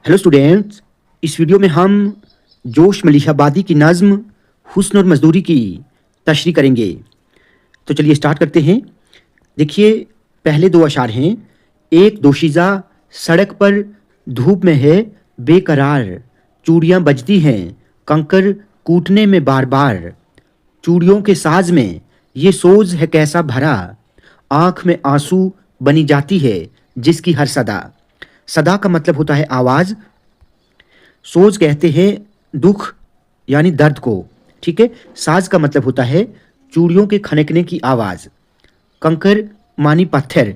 Hello students, इस video में हम जोश मलिहाबादी की नज़्म हुस्न और मज़दूरी की तशरीह करेंगे। तो चलिए स्टार्ट करते हैं। देखिए, पहले दो अशार हैं। एक दोशीज़ा सड़क पर धूप में है बेकरार, चूड़ियाँ बजती हैं कंकर कूटने में बार बार, चूड़ियों के साज में ये सोज है कैसा भरा, आँख में आंसू बनी जाती है जिसकी हर सदा। सदा का मतलब होता है आवाज़। सोज कहते हैं दुख यानी दर्द को, ठीक है। साज का मतलब होता है चूड़ियों के खनकने की आवाज़। कंकर मानी पत्थर,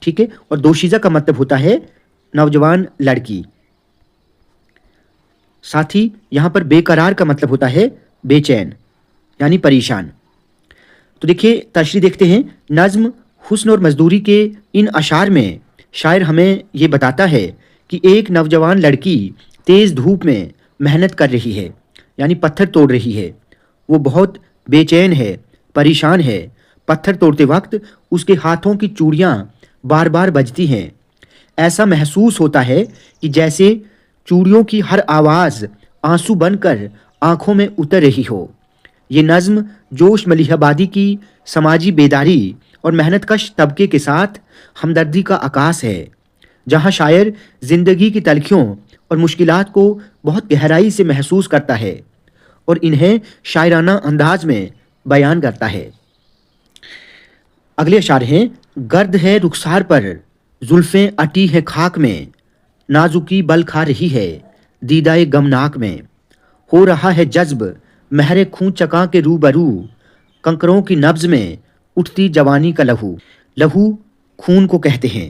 ठीक है। और दोशीज़ा का मतलब होता है नौजवान लड़की। साथ ही यहाँ पर बेकरार का मतलब होता है बेचैन यानी परेशान। तो देखिए तशरीह देखते हैं। नज़्म हुस्न और मज़दूरी के इन अशार में शायर हमें ये बताता है कि एक नौजवान लड़की तेज़ धूप में मेहनत कर रही है यानी पत्थर तोड़ रही है। वो बहुत बेचैन है, परेशान है। पत्थर तोड़ते वक्त उसके हाथों की चूड़ियाँ बार बार बजती हैं। ऐसा महसूस होता है कि जैसे चूड़ियों की हर आवाज़ आंसू बनकर आंखों में उतर रही हो। ये नज़्म जोश मलिहाबादी की समाजी बेदारी और मेहनतकश तबके के साथ हमदर्दी का आकाश है, जहाँ शायर ज़िंदगी की तलखियों और मुश्किलात को बहुत गहराई से महसूस करता है और इन्हें शायराना अंदाज में बयान करता है। अगले अशार हैं। गर्द है रुखसार पर जुल्फ़ें अटी हैं खाक में, नाजुकी बल खा रही है दीदाए गमनाक में, हो रहा है जज्ब महरे खून चका के रूबरू, कंकरों की नब्ज में उठती जवानी का लहू। लहू खून को कहते हैं।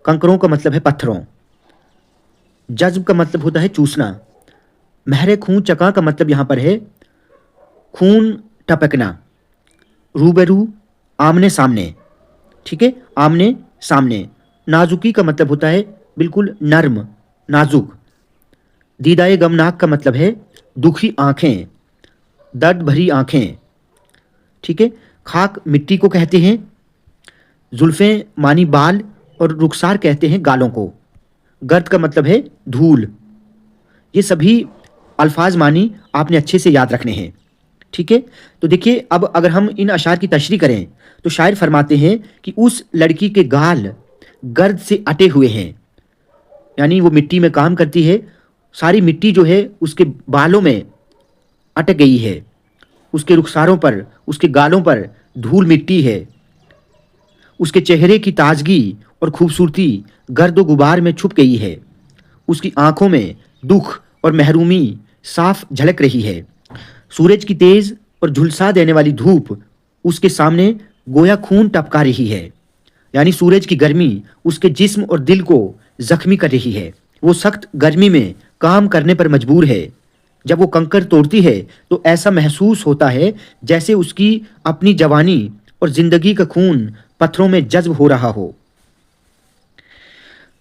कंकरों का मतलब है पत्थरों। जज्ब का मतलब होता है चूसना। महरे खून चका का मतलब यहाँ पर है खून टपकना। रूबरू आमने सामने, ठीक है, आमने सामने। नाजुकी का मतलब होता है बिल्कुल नर्म, नाजुक। दीदाए गमनाक का मतलब है दुखी आंखें, दर्द भरी आंखें, ठीक है। खाक मिट्टी को कहते हैं। जुल्फ़ें मानी बाल और रुखसार कहते हैं गालों को। गर्द का मतलब है धूल। ये सभी अल्फाज मानी आपने अच्छे से याद रखने हैं, ठीक है। तो देखिए, अब अगर हम इन अशार की तशरीह करें तो शायर फरमाते हैं कि उस लड़की के गाल गर्द से अटे हुए हैं, यानी वो मिट्टी में काम करती है। सारी मिट्टी जो है उसके बालों में अटक गई है। उसके रुखसारों पर, उसके गालों पर धूल मिट्टी है। उसके चेहरे की ताजगी और खूबसूरती गर्द व गुबार में छुप गई है। उसकी आंखों में दुख और महरूमी साफ झलक रही है। सूरज की तेज और झुलसा देने वाली धूप उसके सामने गोया खून टपका रही है, यानी सूरज की गर्मी उसके जिस्म और दिल को जख्मी कर रही है। वो सख्त गर्मी में काम करने पर मजबूर है। जब वो कंकर तोड़ती है तो ऐसा महसूस होता है जैसे उसकी अपनी जवानी और जिंदगी का खून पत्थरों में जज्ब हो रहा हो।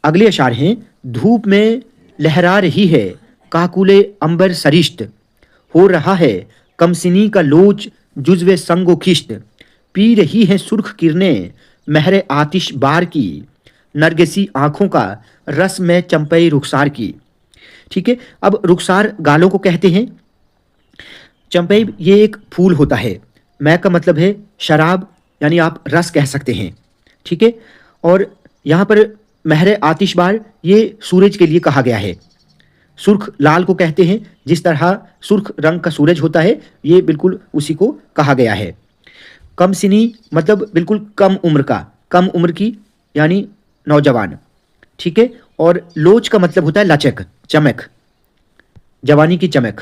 अगले अशार हैं। धूप में लहरा रही है काकुले अंबर सरिश्त, हो रहा है कमसिनी का लोच जुज्वे संगो खिश्त, पी रही है सुर्ख किरणें महरे आतिश बार की, नरगिसी आंखों का रस में चंपई रुखसार की, ठीक है। अब रुखसार गालों को कहते हैं। चंपई ये एक फूल होता है। मै का मतलब है शराब, यानी आप रस कह सकते हैं, ठीक है। और यहाँ पर महरे आतिशबार ये सूरज के लिए कहा गया है। सुर्ख लाल को कहते हैं। जिस तरह सुर्ख रंग का सूरज होता है, ये बिल्कुल उसी को कहा गया है। कम सिनी मतलब बिल्कुल कम उम्र का, कम उम्र की यानी नौजवान, ठीक है। और लोच का मतलब होता है लचक, चमक, जवानी की चमक,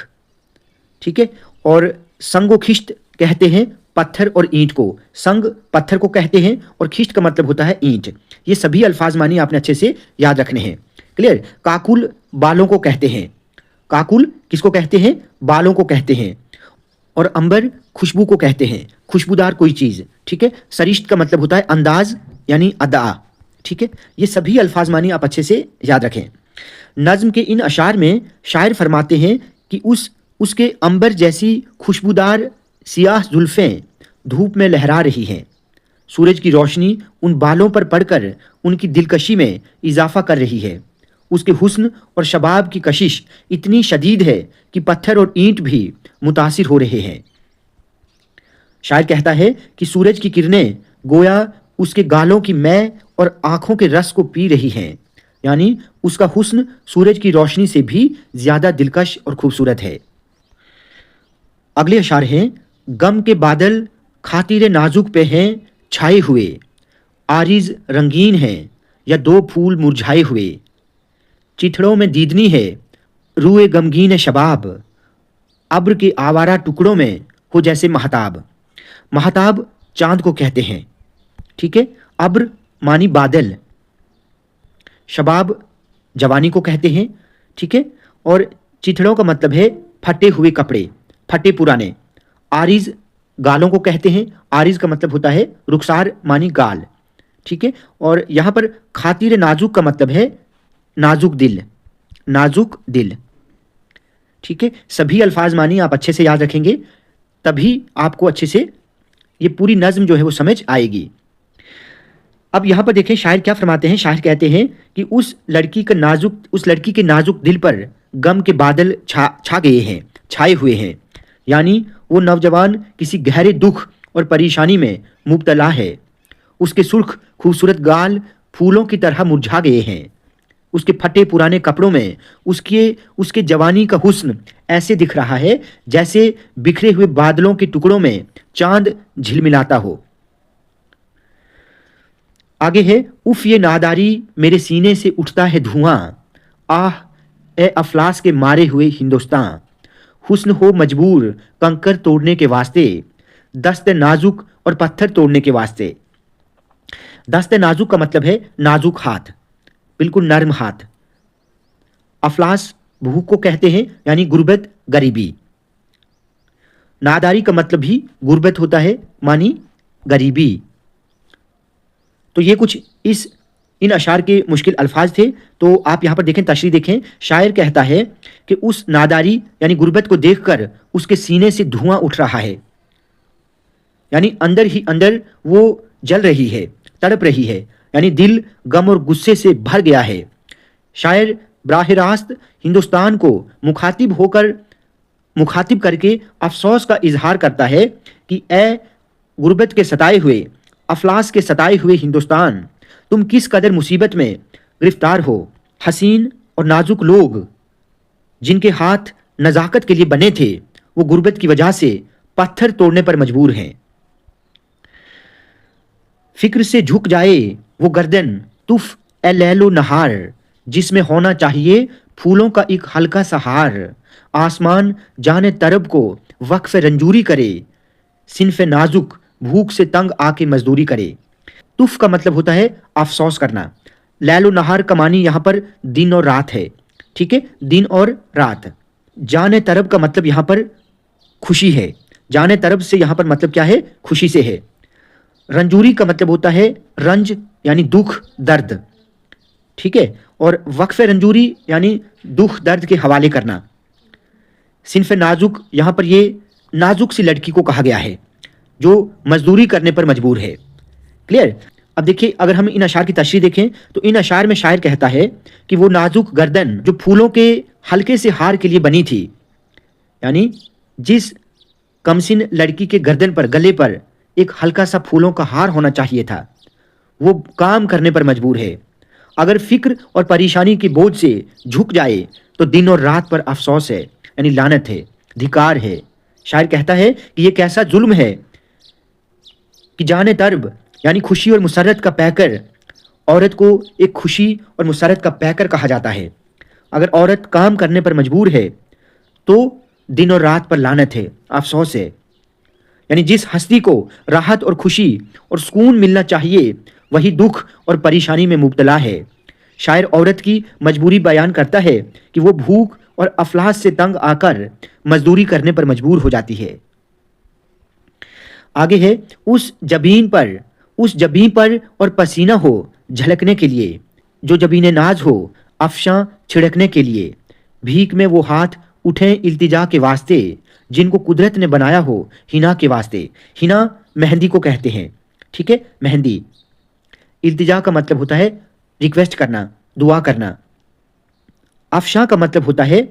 ठीक है। और संगो खिश्त कहते हैं पत्थर और ईंट को। संग पत्थर को कहते हैं और खिश्त का मतलब होता है ईंट। ये सभी अल्फाज मानी आपने अच्छे से याद रखने हैं। क्लियर। काकुल बालों को कहते हैं। काकुल किसको कहते हैं? बालों को कहते हैं। और अंबर खुशबू को कहते हैं, खुशबूदार कोई चीज़, ठीक है। सरिश्त का मतलब होता है अंदाज यानी अदा, ठीक है। ये सभी अल्फाज मानी आप अच्छे से याद रखें। नज़्म के इन अशार में शायर फरमाते हैं कि उसके अंबर जैसी खुशबूदार सियाह जुल्फ़ें धूप में लहरा रही हैं। सूरज की रोशनी उन बालों पर पड़कर उनकी दिलकशी में इजाफा कर रही है। उसके हुस्न और शबाब की कशिश इतनी शदीद है कि पत्थर और ईंट भी मुतासिर हो रहे हैं। शायर कहता है कि सूरज की किरणें गोया उसके गालों की मै और आंखों के रस को पी रही हैं, यानी उसका हुस्न सूरज की रोशनी से भी ज्यादा दिलकश और खूबसूरत है। अगले अशार हैं, गम के बादल खातिर नाजुक पे हैं छाए हुए, आरिज रंगीन हैं या दो फूल मुरझाए हुए, चिथड़ों में दीदनी है रूए गमगीन शबाब, अब्र के आवारा टुकड़ों में हो जैसे महताब। महताब चांद को कहते हैं, ठीक है। अब्र मानी बादल, शबाब जवानी को कहते हैं, ठीक है। और चिथड़ों का मतलब है फटे हुए कपड़े, फटे पुराने। आरिज गालों को कहते हैं, आरिज का मतलब होता है रुखसार मानी गाल, ठीक है। और यहां पर खातिर नाजुक का मतलब है नाजुक दिल, नाजुक दिल, ठीक है। सभी अल्फाज मानी आप अच्छे से याद रखेंगे, तभी आपको अच्छे से ये पूरी नज्म जो है वो समझ आएगी। अब यहां पर देखें शायर क्या फरमाते हैं। शायर कहते हैं कि उस लड़की के नाजुक दिल पर गम के बादल छा गए हैं, छाए हुए हैं, यानी वो नौजवान किसी गहरे दुख और परेशानी में मुब्तला है। उसके सुर्ख खूबसूरत गाल फूलों की तरह मुरझा गए हैं। उसके फटे पुराने कपड़ों में उसके जवानी का हुस्न ऐसे दिख रहा है जैसे बिखरे हुए बादलों के टुकड़ों में चांद झिलमिलाता हो। आगे है, उफ ये नादारी मेरे सीने से उठता है धुआं, आह ए अफलास के मारे हुए हिंदुस्तान, हुस्न हो मजबूर कंकर तोड़ने के वास्ते, दस्त नाजुक और पत्थर तोड़ने के वास्ते। दस्त नाजुक का मतलब है नाजुक हाथ, बिल्कुल नर्म हाथ। अफलास भूख को कहते हैं, यानी गुर्बत, गरीबी। नादारी का मतलब भी गुर्बत होता है, मानी गरीबी। तो ये कुछ इन अशार के मुश्किल अल्फाज थे। तो आप यहां पर देखें, तशरीह देखें। शायर कहता है कि उस नादारी यानी गुर्बत को देखकर उसके सीने से धुआं उठ रहा है, यानी अंदर ही अंदर वो जल रही है, तड़प रही है, यानी दिल गम और गुस्से से भर गया है। शायर बराह रास्त हिंदुस्तान को मुखातिब करके अफसोस का इजहार करता है कि ए गुर्बत के सताए हुए, अफलास के सताए हुए हिंदुस्तान, तुम किस कदर मुसीबत में गिरफ्तार हो। हसीन और नाजुक लोग जिनके हाथ नजाकत के लिए बने थे, वो गुर्बत की वजह से पत्थर तोड़ने पर मजबूर हैं। फिक्र से झुक जाए वो गर्दन तुफ ए लैलो नहार, जिसमें होना चाहिए फूलों का एक हल्का सा हार। आसमान जाने तरब को वक्फ रंजूरी करे, सिनफ नाजुक भूख से तंग आके मजदूरी करे। तुफ का मतलब होता है अफसोस करना। लैलो नहार का मानी यहां पर दिन और रात है, ठीक है, दिन और रात। जाने तरब का मतलब यहां पर खुशी है। जाने तरब से यहां पर मतलब क्या है, खुशी से है। रंजूरी का मतलब होता है रंज, यानी दुख दर्द, ठीक है। और वक्फ रंजूरी यानी दुख दर्द के हवाले करना। सिनफ नाजुक, यहां पर ये नाजुक सी लड़की को कहा गया है जो मजदूरी करने पर मजबूर है। क्लियर। अब देखिए, अगर हम इन अशार की तशरीह देखें तो इन अशार में शायर कहता है कि वो नाजुक गर्दन जो फूलों के हल्के से हार के लिए बनी थी, यानी जिस कमसिन लड़की के गर्दन पर, गले पर एक हल्का सा फूलों का हार होना चाहिए था, वो काम करने पर मजबूर है। अगर फिक्र और परेशानी के बोझ से झुक जाए तो दिन और रात पर अफसोस है, यानी लानत है, धिकार है। शायर कहता है कि ये कैसा जुल्म है कि जाने तरब यानी खुशी और मुसरत का पैकर, औरत को एक खुशी और मुसरत का पैकर कहा जाता है। अगर औरत काम करने पर मजबूर है तो दिन और रात पर लानत है, अफसोस है। यानी जिस हस्ती को राहत और खुशी और सुकून मिलना चाहिए, वही दुख और परेशानी में मुब्तला है। शायर औरत की मजबूरी बयान करता है कि वो भूख और अफलास से तंग आकर मजदूरी करने पर मजबूर हो जाती है। आगे है, उस जबीन पर और पसीना हो झलकने के लिए, जो जबीने नाज हो अफशां छिड़कने के लिए। भीख में वो हाथ उठें इल्तिजा के वास्ते, जिनको कुदरत ने बनाया हो हिना के वास्ते। हिना मेहंदी को कहते हैं, ठीक है, मेहंदी। इल्तिजा का मतलब होता है रिक्वेस्ट करना, दुआ करना। अफशां का मतलब होता है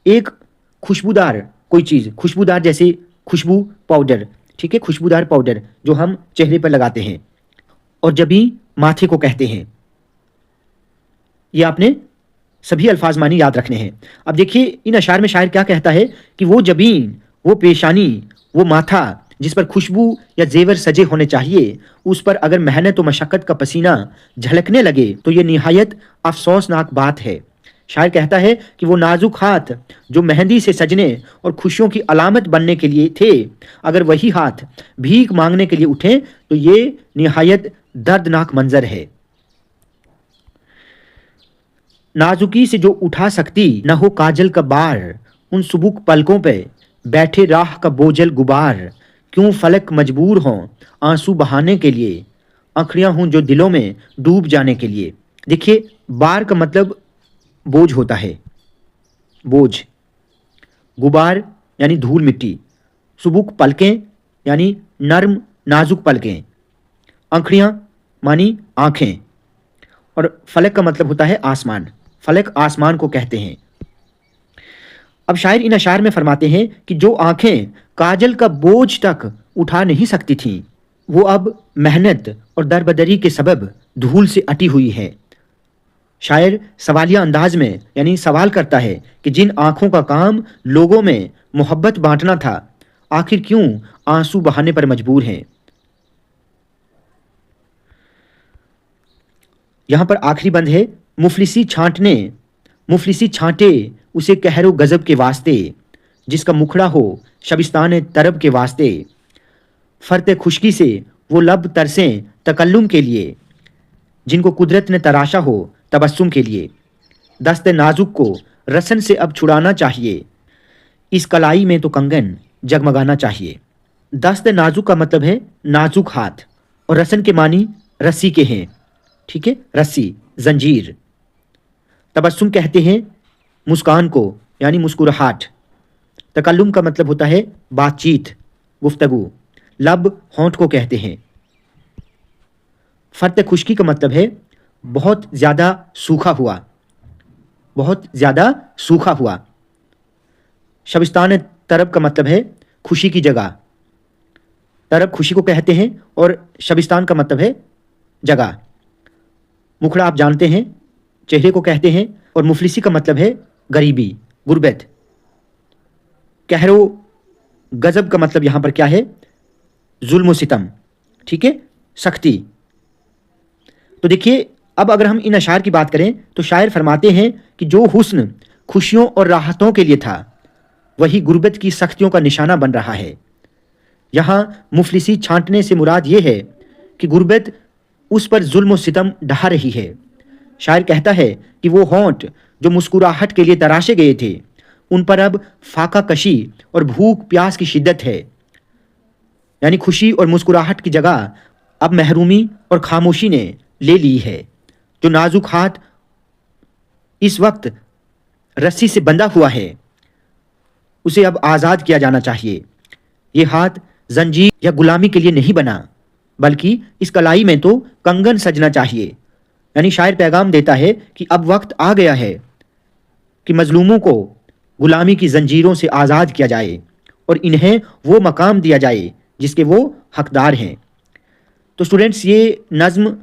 एक खुशबूदार कोई चीज़, खुशबूदार जैसे खुशबू पाउडर, ठीक है, खुशबूदार पाउडर जो हम चेहरे पर लगाते हैं। और जबीं माथे को कहते हैं। ये आपने सभी अल्फाज मानी याद रखने हैं। अब देखिए इन अशार में शायर क्या कहता है कि वो जबीन, वो पेशानी, वो माथा जिस पर खुशबू या जेवर सजे होने चाहिए, उस पर अगर मेहनत व मशक्क़त का पसीना झलकने लगे तो ये निहायत अफसोसनाक बात है। शायर कहता है कि वो नाजुक हाथ जो मेहंदी से सजने और खुशियों की अलामत बनने के लिए थे, अगर वही हाथ भीख मांगने के लिए उठे तो ये निहायत दर्दनाक मंजर है। नाजुकी से जो उठा सकती न हो काजल का बार, उन सुबुक पलकों पे बैठे राह का बोझल गुबार, क्यों फलक मजबूर हों आंसू बहाने के लिए, आँखियाँ हों जो दिलों में डूब जाने के लिए। देखिए बार का मतलब बोझ होता है, बोझ, गुबार यानी धूल मिट्टी, सुबुक पलकें यानी नर्म नाजुक पलकें, आँखियाँ मानी आँखें, और फलक का मतलब होता है आसमान, फलक आसमान को कहते हैं। अब शायर इन अशार में फरमाते हैं कि जो आंखें काजल का बोझ तक उठा नहीं सकती थीं, वो अब मेहनत और दरबदरी के सबब धूल से अटी हुई है। शायर सवालिया अंदाज में यानी सवाल करता है कि जिन आंखों का काम लोगों में मोहब्बत बांटना था, आखिर क्यों आंसू बहाने पर मजबूर हैं। यहां पर आखिरी बंद है, मुफलिसी छांटने, मुफलिसी छांटे उसे कहरो गजब के वास्ते, जिसका मुखड़ा हो शबिस्तान तरब के वास्ते, फरते खुशकी से वो लब तरसें तकल्लुम के लिए, जिनको कुदरत ने तराशा हो तबस्सुम के लिए। दस्ते नाजुक को रसन से अब छुड़ाना चाहिए, इस कलाई में तो कंगन जगमगाना चाहिए। दस्ते नाजुक का मतलब है नाजुक हाथ, और रसन के मानी रस्सी के हैं, ठीक है, रस्सी, जंजीर। तबस्सुम कहते हैं मुस्कान को यानी मुस्कुराहट। तकल्लुम का मतलब होता है बातचीत, गुफ्तगू। लब होंठ को कहते हैं। फर्त खुश्की का मतलब है बहुत ज़्यादा सूखा हुआ, बहुत ज़्यादा सूखा हुआ। शबिस्तान तरब का मतलब है खुशी की जगह। तरब खुशी को कहते हैं और शबिस्तान का मतलब है जगह। मुखड़ा आप जानते हैं चेहरे को कहते हैं, और मुफलिसी का मतलब है गरीबी, गुर्बत। कहरो गजब का मतलब यहां पर क्या है, जुल्म सितम, ठीक है, सख्ती। तो देखिए अब अगर हम इन अशार की बात करें तो शायर फरमाते हैं कि जो हुस्न खुशियों और राहतों के लिए था, वही गुर्बत की सख्तियों का निशाना बन रहा है। यहां मुफलिसी छांटने से मुराद ये है कि गुर्बत उस पर जुल्म सितम ढहा रही है। शायर कहता है कि वो होंठ जो मुस्कुराहट के लिए तराशे गए थे, उन पर अब फाका कशी और भूख प्यास की शिद्दत है। यानी खुशी और मुस्कुराहट की जगह अब महरूमी और खामोशी ने ले ली है। जो नाजुक हाथ इस वक्त रस्सी से बंधा हुआ है, उसे अब आज़ाद किया जाना चाहिए। ये हाथ जंजीर या गुलामी के लिए नहीं बना, बल्कि इस कलाई में तो कंगन सजना चाहिए। यानी शायर पैगाम देता है कि अब वक्त आ गया है कि मजलूमों को गुलामी की जंजीरों से आज़ाद किया जाए और इन्हें वो मकाम दिया जाए जिसके वो हकदार हैं। तो स्टूडेंट्स, ये नज़्म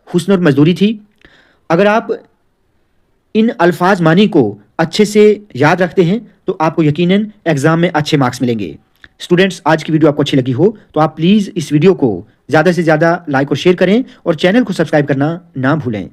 हुस्न और मजदूरी थी। अगर आप इन अल्फाज मानी को अच्छे से याद रखते हैं तो आपको यकीनन एग्ज़ाम में अच्छे मार्क्स मिलेंगे। स्टूडेंट्स, आज की वीडियो आपको अच्छी लगी हो तो आप प्लीज़ इस वीडियो को ज़्यादा से ज़्यादा लाइक और शेयर करें और चैनल को सब्सक्राइब करना ना भूलें।